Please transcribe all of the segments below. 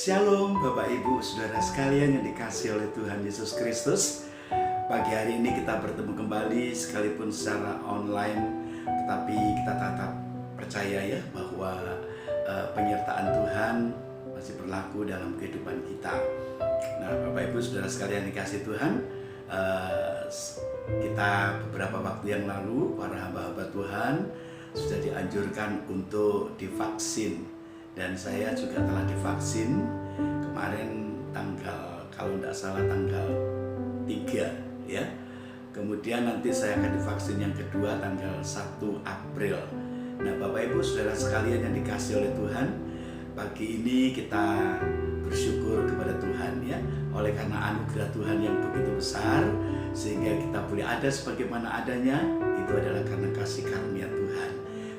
Shalom Bapak Ibu Saudara sekalian yang dikasihi oleh Tuhan Yesus Kristus. Pagi hari ini kita bertemu kembali sekalipun secara online, tetapi kita tetap percaya ya bahwa penyertaan Tuhan masih berlaku dalam kehidupan kita. Nah Bapak Ibu Saudara sekalian dikasihi Tuhan, kita beberapa waktu yang lalu para hamba-hamba Tuhan sudah dianjurkan untuk divaksin. Dan saya juga telah divaksin kemarin kalau tidak salah tanggal 3 ya. Kemudian nanti saya akan divaksin yang kedua tanggal 1 April. Nah Bapak Ibu Saudara sekalian yang dikasihi oleh Tuhan, pagi ini kita bersyukur kepada Tuhan ya, oleh karena anugerah Tuhan yang begitu besar sehingga kita boleh ada sebagaimana adanya. Itu adalah karena kasih karunia Tuhan.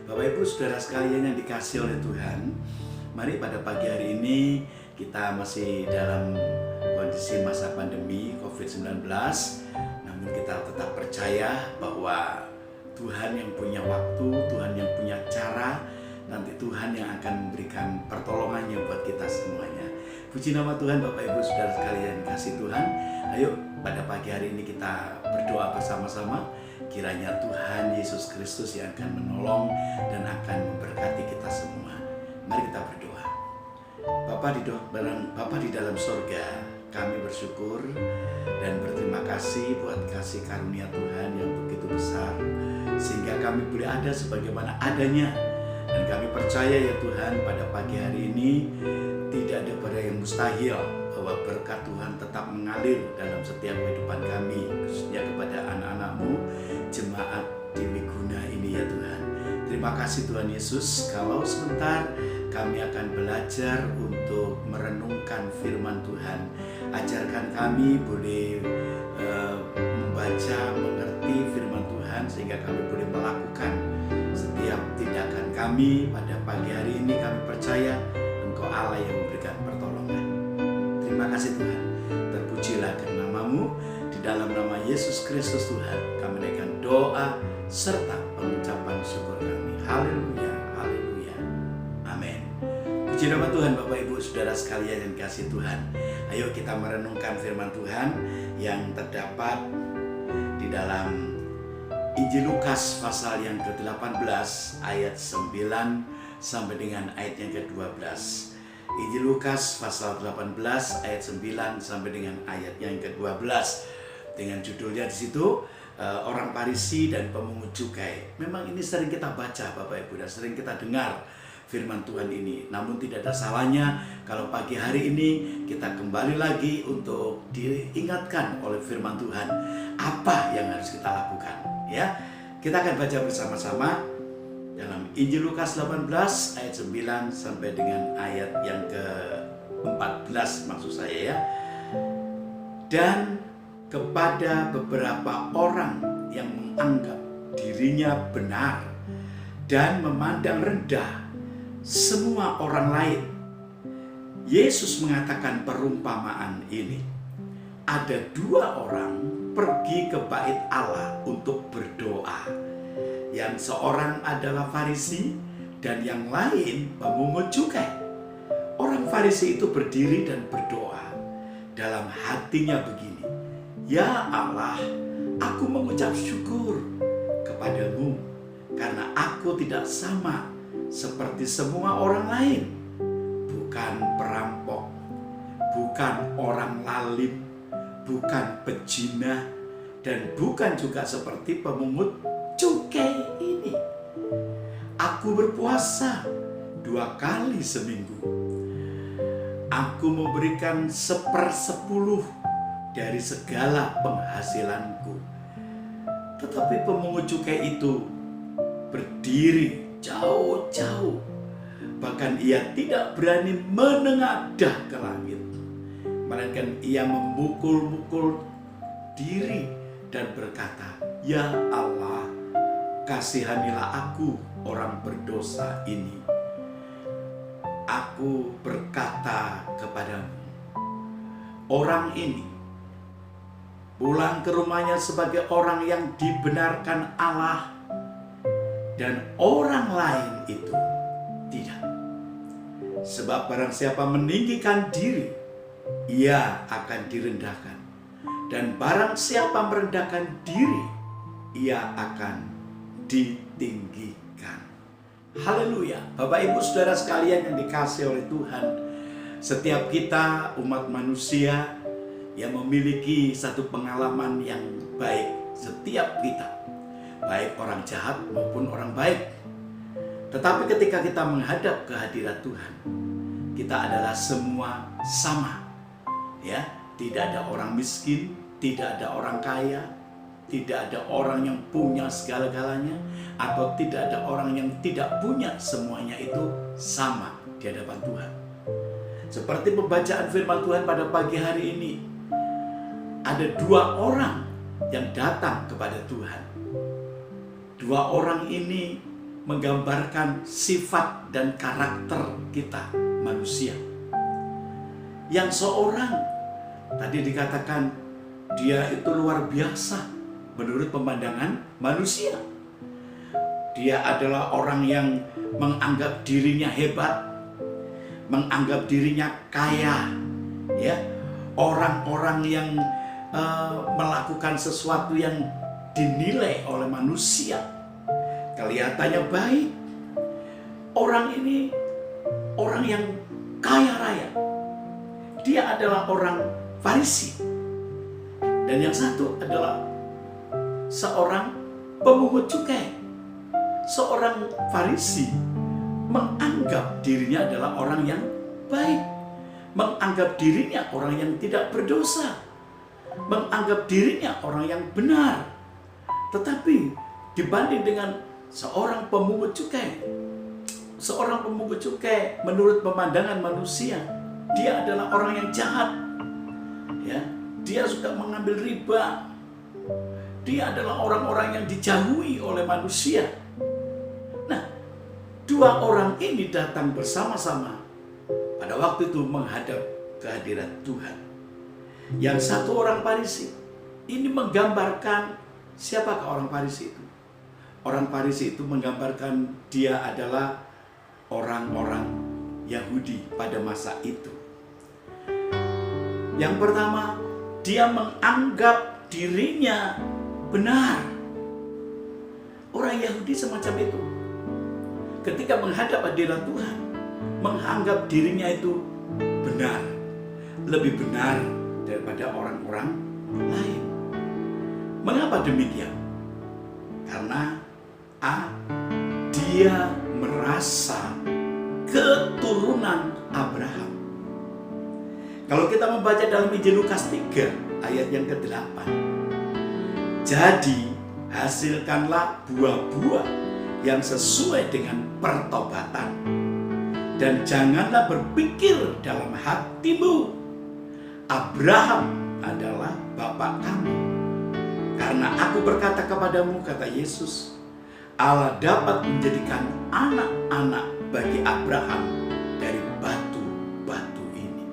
Bapak Ibu Saudara sekalian yang dikasihi oleh Tuhan, mari pada pagi hari ini kita masih dalam kondisi masa pandemi COVID-19, namun kita tetap percaya bahwa Tuhan yang punya waktu, Tuhan yang punya cara, nanti Tuhan yang akan memberikan pertolongannya buat kita semuanya. Puji nama Tuhan Bapak Ibu Saudara sekalian kasih Tuhan. Ayo pada pagi hari ini kita berdoa bersama-sama. Kiranya Tuhan Yesus Kristus yang akan menolong dan akan memberkati kita semua. Mari kita berdoa. Bapa di dalam sorga, kami bersyukur dan berterima kasih buat kasih karunia Tuhan yang begitu besar sehingga kami boleh ada sebagaimana adanya. Dan kami percaya ya Tuhan, pada pagi hari ini tidak ada pada yang mustahil bahwa berkat Tuhan tetap mengalir dalam setiap kehidupan kami, khususnya kepada anak-anak-Mu, jemaat di Wiguna ini ya Tuhan. Terima kasih Tuhan Yesus, kalau sebentar kami akan belajar untuk merenungkan firman Tuhan. Ajarkan kami boleh membaca, mengerti firman Tuhan sehingga kami boleh melakukan setiap tindakan kami. Pada pagi hari ini kami percaya Engkau Allah yang memberikan pertolongan. Terima kasih Tuhan, terpujilah nama-Mu. Di dalam nama Yesus Kristus Tuhan kami naikkan doa serta pengucapan syukur kami. Haleluya, haleluya, amin. Puji nama Tuhan Bapak Ibu Saudara sekalian yang kasih Tuhan. Ayo kita merenungkan firman Tuhan yang terdapat di dalam Injil Lukas pasal yang ke-18 ayat 9 sampai dengan ayat yang ke-12. Injil Lukas pasal 18 ayat 9 sampai dengan ayat yang ke-12. Dengan judulnya di situ orang Farisi dan pemungut cukai. Memang ini sering kita baca Bapak Ibu dan sering kita dengar firman Tuhan ini. Namun tidak ada salahnya kalau pagi hari ini kita kembali lagi untuk diingatkan oleh firman Tuhan apa yang harus kita lakukan ya. Kita akan baca bersama-sama dalam Injil Lukas 18 ayat 9 sampai dengan ayat yang ke-14 maksud saya ya. Dan kepada beberapa orang yang menganggap dirinya benar dan memandang rendah semua orang lain, Yesus mengatakan perumpamaan ini. Ada dua orang pergi ke bait Allah untuk berdoa. Yang seorang adalah Farisi dan yang lain pemungut cukai. Orang Farisi itu berdiri dan berdoa. Dalam hatinya begini, ya Allah, aku mengucap syukur kepadamu karena aku tidak sama seperti semua orang lain. Bukan perampok, bukan orang lalim, bukan pezina, dan bukan juga seperti pemungut cukai ini. Aku berpuasa 2 kali seminggu. Aku memberikan 1/10 dari segala penghasilanku. Tetapi pemungut cukai itu berdiri jauh-jauh. Bahkan ia tidak berani menengadah ke langit, melainkan ia memukul-mukul diri dan berkata, ya Allah, kasihanilah aku orang berdosa ini. Aku berkata kepadamu, orang ini pulang ke rumahnya sebagai orang yang dibenarkan Allah, dan orang lain itu tidak. Sebab barang siapa meninggikan diri, ia akan direndahkan. Dan barang siapa merendahkan diri, ia akan ditinggikan. Haleluya. Bapak Ibu Saudara sekalian yang dikasihi oleh Tuhan, setiap kita umat manusia yang memiliki satu pengalaman yang baik, setiap kita, baik orang jahat maupun orang baik. Tetapi ketika kita menghadap kehadirat Tuhan, kita adalah semua sama. Ya, tidak ada orang miskin, tidak ada orang kaya, tidak ada orang yang punya segala-galanya, atau tidak ada orang yang tidak punya, semuanya itu sama di hadapan Tuhan. Seperti pembacaan firman Tuhan pada pagi hari ini, ada dua orang yang datang kepada Tuhan. Dua orang ini menggambarkan sifat dan karakter kita manusia. Yang seorang tadi dikatakan dia itu luar biasa menurut pemandangan manusia. Dia adalah orang yang menganggap dirinya hebat, menganggap dirinya kaya, ya. Orang-orang yang melakukan sesuatu yang dinilai oleh manusia kelihatannya baik. Orang ini orang yang kaya raya. Dia adalah orang Farisi. Dan yang satu adalah seorang pemungut cukai. Seorang Farisi menganggap dirinya adalah orang yang baik, menganggap dirinya orang yang tidak berdosa, menganggap dirinya orang yang benar. Tetapi dibanding dengan seorang pemungut cukai menurut pemandangan manusia, dia adalah orang yang jahat. Ya, dia suka mengambil riba. Dia adalah orang-orang yang dijauhi oleh manusia. Nah, dua orang ini datang bersama-sama pada waktu itu menghadap kehadirat Tuhan. Yang satu orang Farisi. Ini menggambarkan siapakah orang Farisi itu? Orang Farisi itu menggambarkan dia adalah orang-orang Yahudi pada masa itu. Yang pertama, dia menganggap dirinya benar. Orang Yahudi semacam itu. Ketika menghadap hadirat Tuhan, menganggap dirinya itu benar, lebih benar daripada orang-orang lain. Mengapa demikian? Karena dia merasa keturunan Abraham. Kalau kita membaca dalam Injil Lukas 3 ayat yang ke-8, jadi hasilkanlah buah-buah yang sesuai dengan pertobatan, dan janganlah berpikir dalam hatimu, Abraham adalah bapak kamu. Karena aku berkata kepadamu, kata Yesus, Allah dapat menjadikan anak-anak bagi Abraham dari batu-batu ini.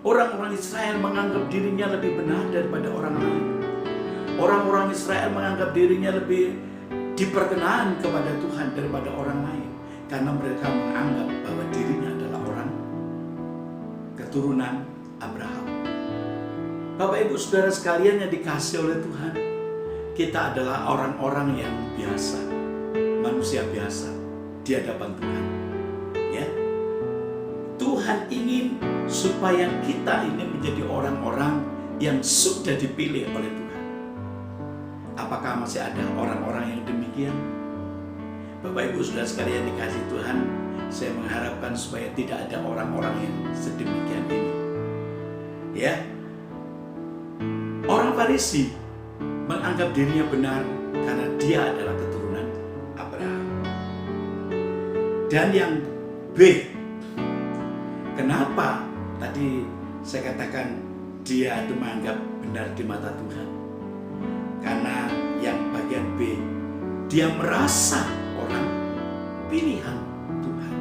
Orang-orang Israel menganggap dirinya lebih benar daripada orang lain. Orang-orang Israel menganggap dirinya lebih diperkenan kepada Tuhan daripada orang lain. Karena mereka menganggap bahwa dirinya adalah orang keturunan Abraham. Bapak Ibu Saudara sekalian yang dikasihi oleh Tuhan, kita adalah orang-orang yang biasa, manusia biasa di hadapan Tuhan. Ya, Tuhan ingin supaya kita ini menjadi orang-orang yang sudah dipilih oleh Tuhan. Apakah masih ada orang-orang yang demikian? Bapak Ibu Saudara sekalian dikasihi Tuhan, saya mengharapkan supaya tidak ada orang-orang yang sedemikian ini. Ya, orang Farisi menganggap dirinya benar karena dia adalah keturunan Abraham. Dan yang B, kenapa tadi saya katakan dia itu menganggap benar di mata Tuhan? Karena yang bagian B, dia merasa orang pilihan Tuhan.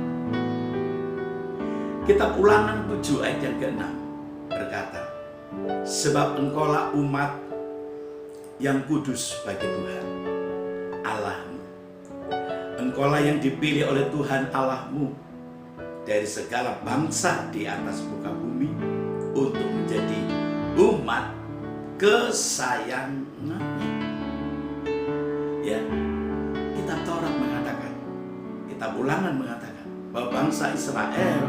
Kitab Ulangan 7 ayat yang ke-6 berkata, sebab engkaulah umat yang kudus bagi Tuhan Allahmu. Engkaulah yang dipilih oleh Tuhan Allahmu dari segala bangsa di atas muka bumi untuk menjadi umat kesayangannya. Ya, kitab Taurat mengatakan, kitab Ulangan mengatakan bahwa bangsa Israel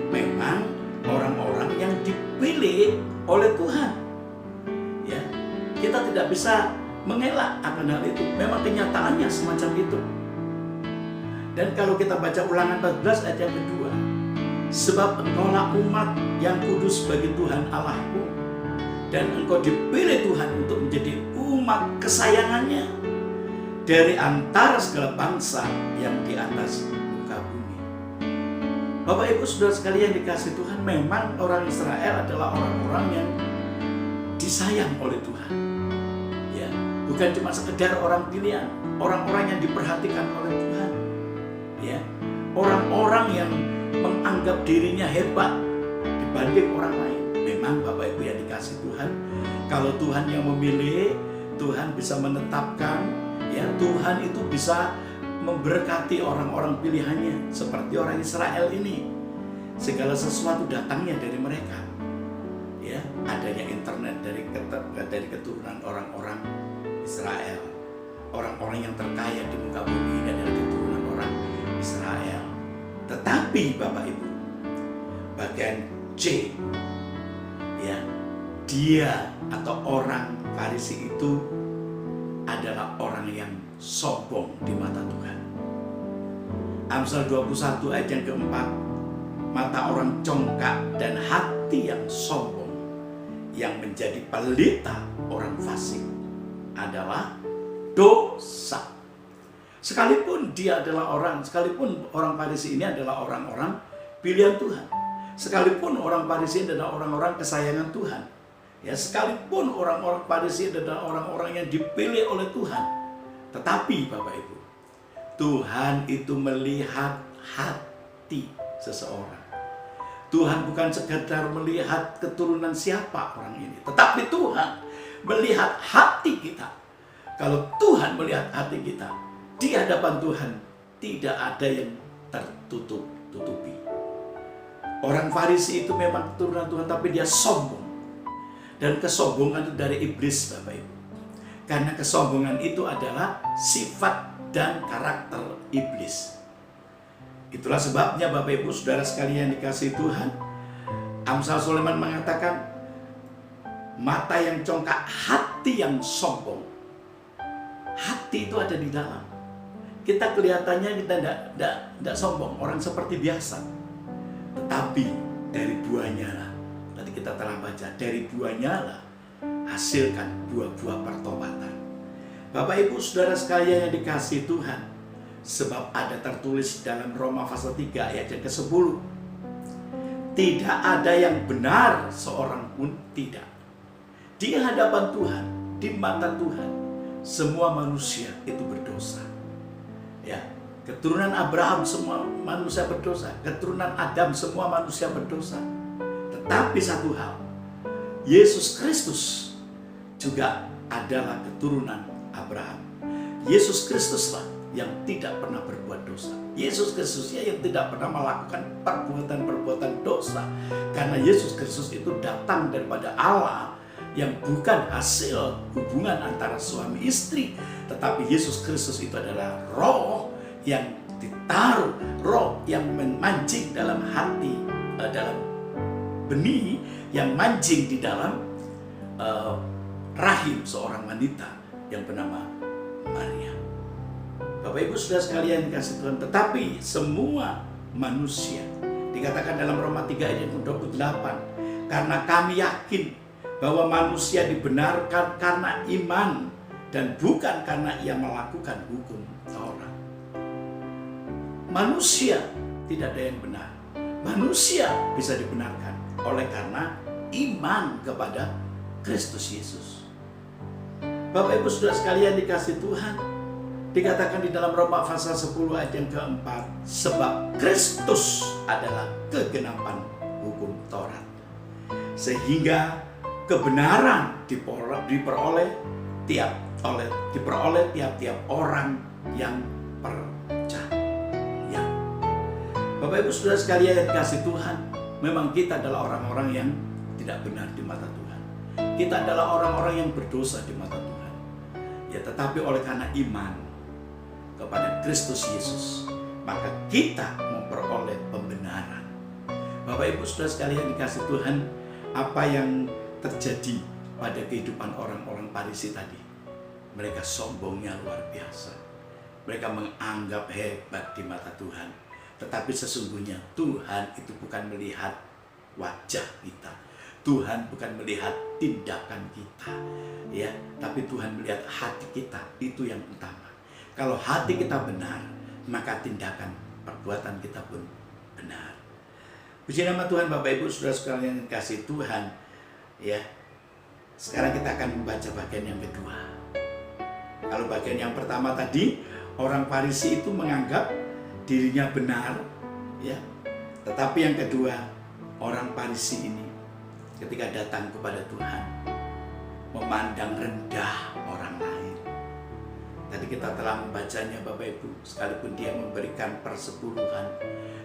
memang orang-orang yang dipilih oleh Tuhan. Ya, kita tidak bisa mengelak akan hal itu. Memang kenyataannya semacam itu. Dan kalau kita baca Ulangan 14 ayat yang kedua, sebab engkaulah umat yang kudus bagi Tuhan Allahku, dan engkau dipilih Tuhan untuk menjadi umat kesayangannya dari antara segala bangsa yang di atas muka bumi. Bapak Ibu Saudara sekalian dikasih Tuhan, memang orang Israel adalah orang-orang yang disayang oleh Tuhan. Ya, bukan cuma sekedar orang pilihan, orang-orang yang diperhatikan oleh Tuhan. Ya, orang-orang yang menganggap dirinya hebat dibanding orang lain. Memang Bapak Ibu yang dikasih Tuhan, kalau Tuhan yang memilih, Tuhan bisa menetapkan, ya, Tuhan itu bisa memberkati orang-orang pilihannya seperti orang Israel ini. Segala sesuatu datangnya dari mereka. Ya, adanya internet dari keturunan orang-orang Israel. Orang-orang yang terkaya di muka bumi ini adalah keturunan orang Israel. Tetapi Bapak Ibu, bagian C, ya, dia atau orang Farisi itu adalah orang yang sombong di mata Tuhan. Amsal 21 ayat yang keempat, mata orang congkak dan hati yang sombong yang menjadi pelita orang fasik adalah dosa. Sekalipun sekalipun orang Farisi ini adalah orang-orang pilihan Tuhan, sekalipun orang Farisi adalah orang-orang kesayangan Tuhan, ya, sekalipun orang-orang Farisi adalah orang-orang yang dipilih oleh Tuhan, tetapi Bapak Ibu, Tuhan itu melihat hati seseorang. Tuhan bukan sekedar melihat keturunan siapa orang ini, tetapi Tuhan melihat hati kita. Kalau Tuhan melihat hati kita, di hadapan Tuhan tidak ada yang tertutup-tutupi. Orang Farisi itu memang keturunan Tuhan, tapi dia sombong. Dan kesombongan itu dari iblis, Bapak Ibu. Karena kesombongan itu adalah sifat dan karakter iblis. Itulah sebabnya Bapak Ibu Saudara sekalian dikasihi Tuhan, Amsal Sulaiman mengatakan, mata yang congkak, hati yang sombong. Hati itu ada di dalam. Kita kelihatannya kita tidak sombong, orang seperti biasa. Tetapi dari buahnya lah, tadi kita telah baca, dari buahnya lah hasilkan buah-buah pertobatan. Bapak Ibu Saudara sekalian yang dikasihi Tuhan, sebab ada tertulis dalam Roma pasal 3 ayat yang ke-10, tidak ada yang benar seorang pun tidak. Di hadapan Tuhan, di mata Tuhan, semua manusia itu berdosa. Ya, keturunan Abraham semua manusia berdosa, keturunan Adam semua manusia berdosa. Tetapi satu hal, Yesus Kristus juga adalah keturunan Abraham. Yesus Kristuslah yang tidak pernah berbuat dosa. Yesus Kristusnya yang tidak pernah melakukan perbuatan-perbuatan dosa. Karena Yesus Kristus itu datang daripada Allah, yang bukan hasil hubungan antara suami istri, tetapi Yesus Kristus itu adalah roh yang ditaruh, roh yang memancing dalam hati, dalam benih yang mancing di dalam rahim seorang wanita yang bernama Maria. Bapak Ibu Saudara sekalian dikasihi Tuhan, tetapi semua manusia, dikatakan dalam Roma 3 ayat 28, karena kami yakin bahwa manusia dibenarkan karena iman dan bukan karena ia melakukan hukum Taurat. Manusia tidak ada yang benar. Manusia bisa dibenarkan oleh karena iman kepada Kristus Yesus. Bapak Ibu Saudara sekalian dikasihi Tuhan, dikatakan di dalam Roma pasal 10 ayat yang keempat, sebab Kristus adalah kegenapan hukum Taurat, sehingga kebenaran diperoleh tiap-tiap orang yang percaya. Bapak Ibu Saudara sekalian yang kasih Tuhan, memang kita adalah orang-orang yang tidak benar di mata Tuhan. Kita adalah orang-orang yang berdosa di mata Tuhan. Ya, tetapi oleh karena iman kepada Kristus Yesus, maka kita memperoleh pembenaran. Bapak Ibu Saudara sekalian dikasih Tuhan, apa yang terjadi pada kehidupan orang-orang Farisi tadi? Mereka sombongnya luar biasa. Mereka menganggap hebat di mata Tuhan. Tetapi sesungguhnya Tuhan itu bukan melihat wajah kita. Tuhan bukan melihat tindakan kita, ya, tapi Tuhan melihat hati kita. Itu yang utama. Kalau hati kita benar, maka tindakan perbuatan kita pun benar. Puji nama Tuhan. Bapak Ibu Saudara sekalian yang kasih Tuhan, ya. Sekarang kita akan membaca bagian yang kedua. Kalau bagian yang pertama tadi, orang Farisi itu menganggap dirinya benar, ya. Tetapi yang kedua, orang Farisi ini ketika datang kepada Tuhan memandang rendah orang lain. Tadi kita telah membacanya Bapak Ibu, sekalipun dia memberikan persepuluhan,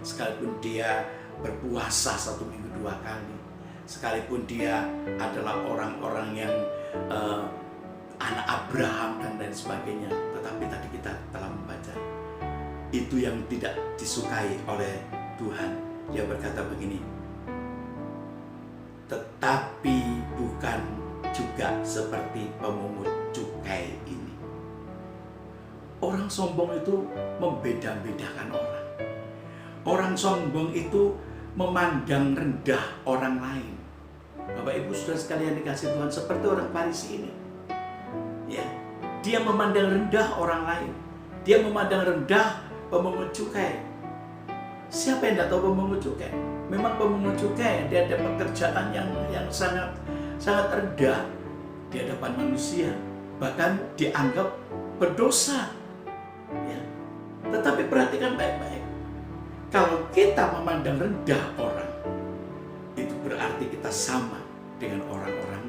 sekalipun dia berpuasa 1 minggu 2 kali, sekalipun dia adalah orang-orang yang anak Abraham dan lain sebagainya, tetapi tadi kita telah membaca itu yang tidak disukai oleh Tuhan. Dia berkata begini, tetapi bukan juga seperti pemungut cukai ini. Orang sombong itu membeda-bedakan orang. Orang sombong itu memandang rendah orang lain. Bapak Ibu Saudara sekalian dikasih Tuhan, seperti orang Farisi ini, ya, dia memandang rendah orang lain. Dia memandang rendah pemungut cukai. Siapa yang tidak tahu pemungut cukai? Memang pemungut cukai dia ada pekerjaan yang sangat rendah di hadapan manusia, bahkan dianggap berdosa. Ya. Tetapi perhatikan baik-baik. Kalau kita memandang rendah orang, itu berarti kita sama dengan orang-orang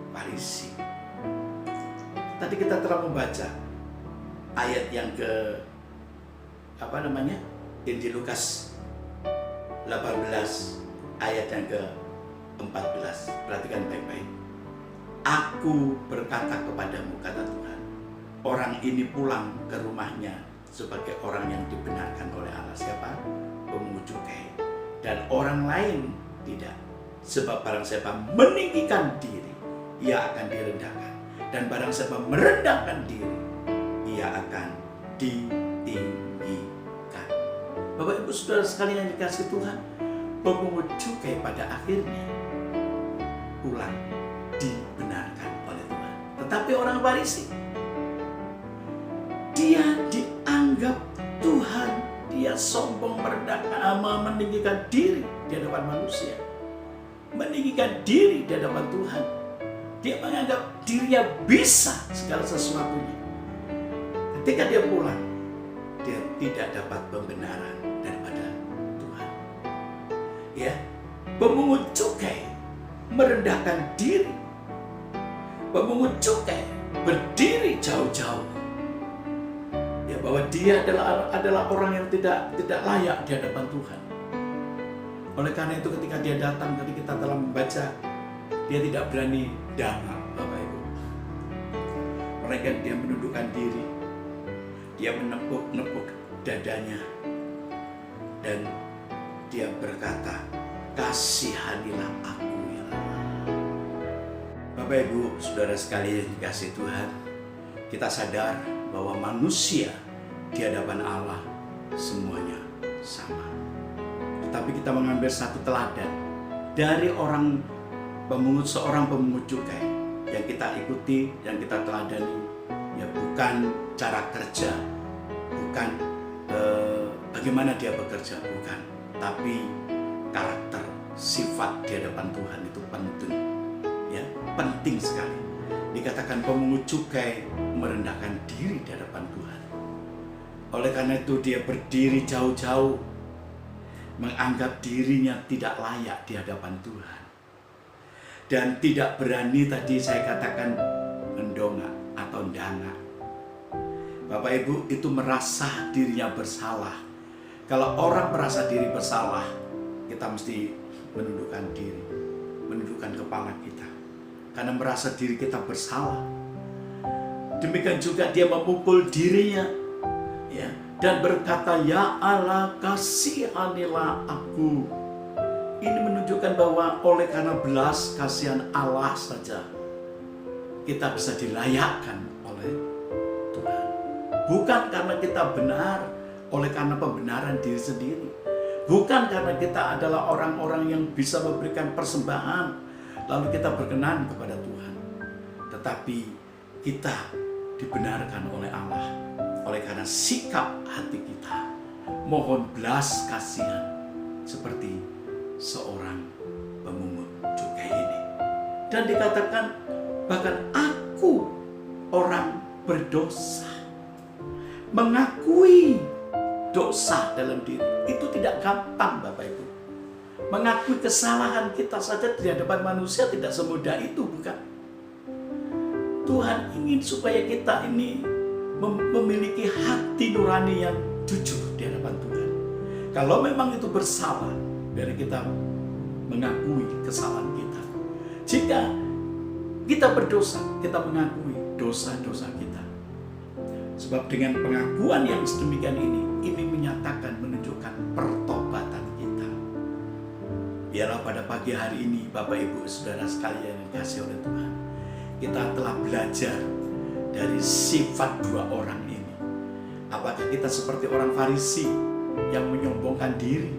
Farisi. Tadi kita telah membaca ayat yang Injil Lukas 18 ayat yang ke-14. Perhatikan baik-baik. Aku berkata kepadamu, kata Tuhan, orang ini pulang ke rumahnya sebagai orang yang dibenarkan oleh Allah. Siapa? Pemungut cukai. Dan orang lain tidak. Sebab barang siapa meninggikan diri, ia akan direndahkan. Dan barang siapa merendahkan diri, ia akan ditinggikan. Bapak Ibu Saudara sekalian yang dikasih Tuhan, pemungut cukai pada akhirnya pulang dibenarkan oleh Tuhan. Tetapi orang Farisi, dia dianggap Tuhan, dia sombong, merendahkan, meninggikan diri di hadapan manusia, meninggikan diri di hadapan Tuhan. Dia menganggap dirinya bisa segala sesuatunya. Ketika dia pulang, dia tidak dapat pembenaran daripada Tuhan. Ya, pemungut cukai merendahkan diri. Pemungut cukai berdiri jauh-jauh. Ya, bahwa dia adalah orang yang tidak layak di hadapan Tuhan. Oleh karena itu ketika dia datang, tadi kita telah membaca, dia tidak berani dangak, Bapak Ibu. Mereka dia menundukkan diri, dia menepuk-nepuk dadanya, dan dia berkata, kasihanilah aku ya Allah. Bapak Ibu Saudara sekalian dikasih Tuhan, kita sadar bahwa manusia di hadapan Allah semuanya sama. Tetapi kita mengambil satu teladan dari seorang pemungut cukai yang kita ikuti, yang kita teladani, ya, bukan cara kerja, bukan bagaimana dia bekerja, bukan, tapi karakter, sifat di hadapan Tuhan itu penting, ya, penting sekali. Dikatakan pemungut cukai merendahkan diri di hadapan Tuhan. Oleh karena itu dia berdiri jauh-jauh, menganggap dirinya tidak layak di hadapan Tuhan, dan tidak berani, tadi saya katakan, mendongak atau dangak. Bapak Ibu, itu merasa dirinya bersalah Kalau orang merasa diri bersalah, kita mesti menundukkan diri, menundukkan kepala kita, karena merasa diri kita bersalah. Demikian juga dia memukul dirinya, ya, dan berkata, "Ya Allah, kasihanilah aku." Ini menunjukkan bahwa oleh karena belas kasihan Allah saja kita bisa dilayakkan oleh Tuhan. Bukan karena kita benar, oleh karena pembenaran diri sendiri. Bukan karena kita adalah orang-orang yang bisa memberikan persembahan lalu kita berkenan kepada Tuhan. Tetapi kita dibenarkan oleh Allah oleh karena sikap hati kita mohon belas kasihan seperti seorang pemungut cukai ini. Dan dikatakan bahkan aku orang berdosa. Mengakui dosa dalam diri itu tidak gampang, Bapak Ibu. Mengakui kesalahan kita saja di hadapan manusia tidak semudah itu, bukan? Tuhan ingin supaya kita ini memiliki hati nurani yang jujur di hadapan Tuhan. Kalau memang itu bersalah, biar kita mengakui kesalahan kita. Jika kita berdosa, kita mengakui dosa-dosa kita. Sebab dengan pengakuan yang sedemikian ini menyatakan, menunjukkan pertobatan kita. Biarlah pada pagi hari ini, Bapak Ibu Saudara sekalian yang dikasihi oleh Tuhan, kita telah belajar dari sifat dua orang ini. Apakah kita seperti orang Farisi yang menyombongkan diri,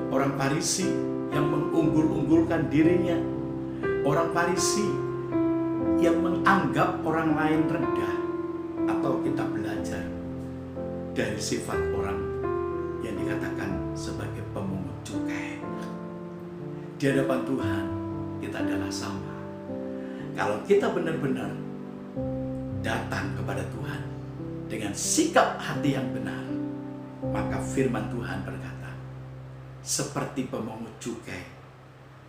orang Farisi yang mengunggul-unggulkan dirinya, orang Farisi yang menganggap orang lain rendah, atau kita belajar dari sifat orang yang dikatakan sebagai pemungut cukai. Di hadapan Tuhan kita adalah sama. Kalau kita benar-benar datang kepada Tuhan dengan sikap hati yang benar, maka firman Tuhan berkata, seperti pemungut cukai,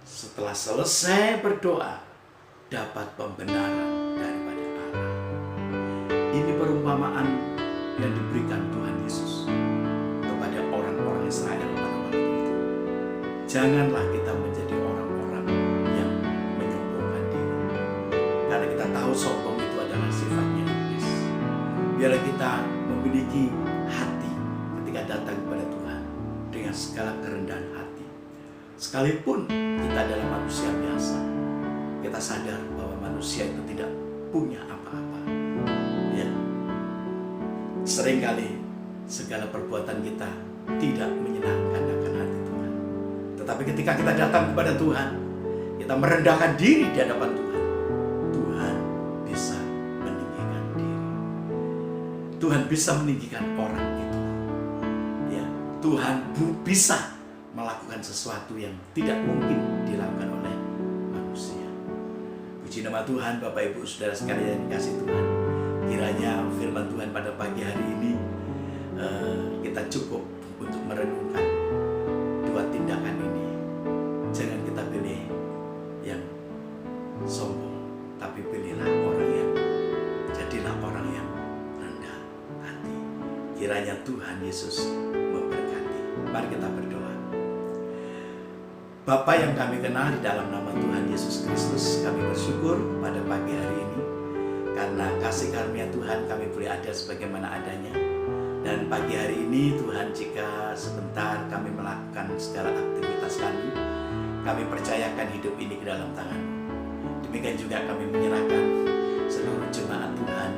setelah selesai berdoa, dapat pembenaran daripada Allah. Ini perumpamaan yang diberikan Tuhan Yesus kepada orang-orang Israel pada waktu itu. Janganlah kita menjadi orang-orang yang menyombongkan diri, karena kita tahu sombong itu adalah sifatnya iblis. Biarlah kita memiliki hati ketika datang kepada Tuhan dengan segala kerendahan hati. Sekalipun kita adalah manusia biasa, kita sadar bahwa manusia itu tidak punya apa-apa. Ya, seringkali segala perbuatan kita tidak menyenangkan akan hati Tuhan. Tetapi ketika kita datang kepada Tuhan, kita merendahkan diri di hadapan Tuhan, Tuhan bisa meninggikan diri. Tuhan bisa meninggikan orang itu. Ya, Tuhan bisa melakukan sesuatu yang tidak mungkin dilakukan oleh manusia. Puji nama Tuhan, Bapak Ibu Saudara sekalian yang kasih Tuhan. Kiranya firman Tuhan pada pagi hari ini kita cukup untuk merenungkan dua tindakan ini. Jangan kita pilih yang sombong, tapi pilihlah jadilah orang yang rendah hati. Kiranya Tuhan Yesus memberkati. Mari kita berdoa. Bapa yang kami kenal di dalam nama Tuhan Yesus Kristus, kami bersyukur pada pagi hari ini karena kasih karunia Tuhan kami boleh ada sebagaimana adanya. Dan pagi hari ini Tuhan, jika sebentar kami melakukan segala aktivitas kami percayakan hidup ini ke dalam tangan. Demikian juga kami menyerahkan seluruh jemaat Tuhan,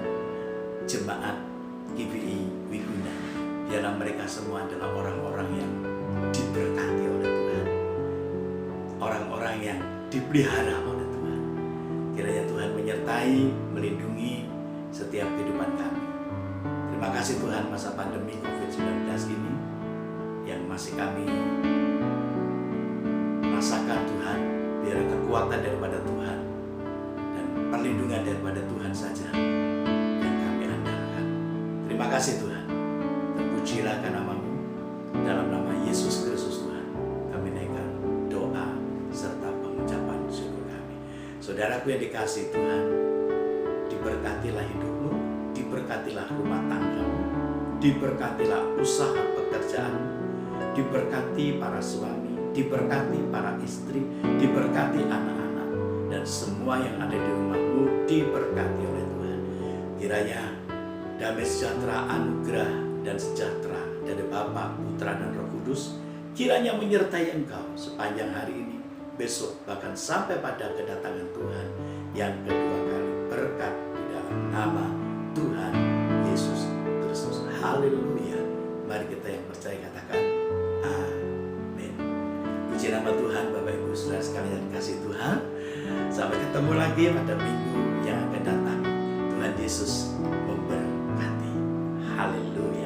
jemaat GBI Wiguna. Biarlah mereka semua adalah orang-orang yang diberkati oleh Tuhan, orang-orang yang dipelihara oleh Tuhan. Kiranya Tuhan menyertai, melindungi setiap kehidupan kami. Terima kasih Tuhan, masa pandemi COVID-19 ini yang masih kami rasakan Tuhan, biar kekuatan daripada Tuhan dan perlindungan daripada Tuhan saja yang kami andalkan. Terima kasih Tuhan. Terpujilah namamu, dalam nama Yesus Kristus Tuhan kami naikkan doa serta pengucapan syukur kami. Saudaraku yang dikasihi Tuhan, diberkatilah hidupmu, diberkatilah rumah tanggamu, Diberkatilah usaha pekerjaan, diberkati para suami, diberkati para istri, diberkati anak-anak, dan semua yang ada di rumahmu diberkati oleh Tuhan. Kiranya damai sejahtera, anugerah dan sejahtera dari Bapa, Putra dan Roh Kudus kiranya menyertai engkau sepanjang hari ini, besok, bahkan sampai pada kedatangan Tuhan yang kedua kali. Berkat di dalam nama Tuhan Yesus Kristus. Haleluya. Mari kita yang percaya katakan amin. Puji nama Tuhan. Bapak Ibu Saudara sekalian kasih Tuhan, sampai ketemu lagi pada minggu yang akan datang. Tuhan Yesus memberkati. Haleluya.